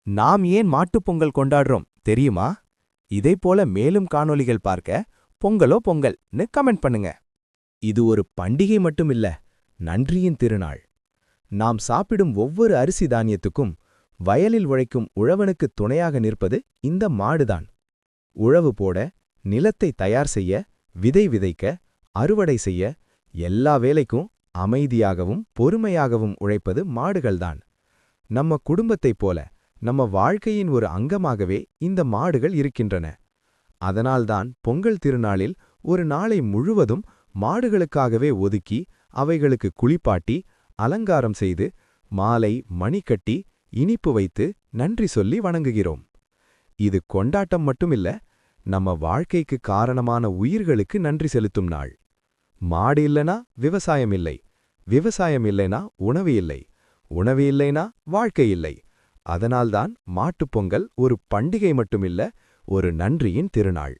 நாம் ஏன் மாட்டுப் பொங்கல் கொண்டாடுறோம் தெரியுமா? இதைப்போல மேலும் காணொளிகள் பார்க்க பொங்கலோ பொங்கல்னு கமெண்ட் பண்ணுங்க. இது ஒரு பண்டிகை மட்டுமில்ல, நன்றியின் திருநாள். நாம் சாப்பிடும் ஒவ்வொரு அரிசி தானியத்துக்கும் வயலில் உழைக்கும் உழவனுக்கு துணையாக நிற்பது இந்த மாடுதான். உழவு போட, நிலத்தை தயார் செய்ய, விதை விதைக்க, அறுவடை செய்ய, எல்லா வேலைக்கும் அமைதியாகவும் பொறுமையாகவும் உழைப்பது மாடுகள்தான். நம்ம குடும்பத்தைப் போல நம்ம வாழ்க்கையின் ஒரு அங்கமாகவே இந்த மாடுகள் இருக்கின்றன. அதனால்தான் பொங்கல் திருநாளில் ஒரு நாளை முழுவதும் மாடுகளுக்காகவே ஒதுக்கி அவைகளுக்கு குளிப்பாட்டி அலங்காரம் செய்து மாலை மணி கட்டி இனிப்பு வைத்து நன்றி சொல்லி வணங்குகிறோம். இது கொண்டாட்டம் மட்டுமில்ல, நம்ம வாழ்க்கைக்கு காரணமான உயிர்களுக்கு நன்றி செலுத்தும் நாள். மாடு இல்லனா விவசாயம் இல்லை, விவசாயம் இல்லைனா உணவு இல்லை, உணவு இல்லைனா வாழ்க்கை இல்லை. அதனால்தான் மாட்டுப் பொங்கல் ஒரு பண்டிகை மட்டுமில்ல, ஒரு நன்றியின் திருநாள்.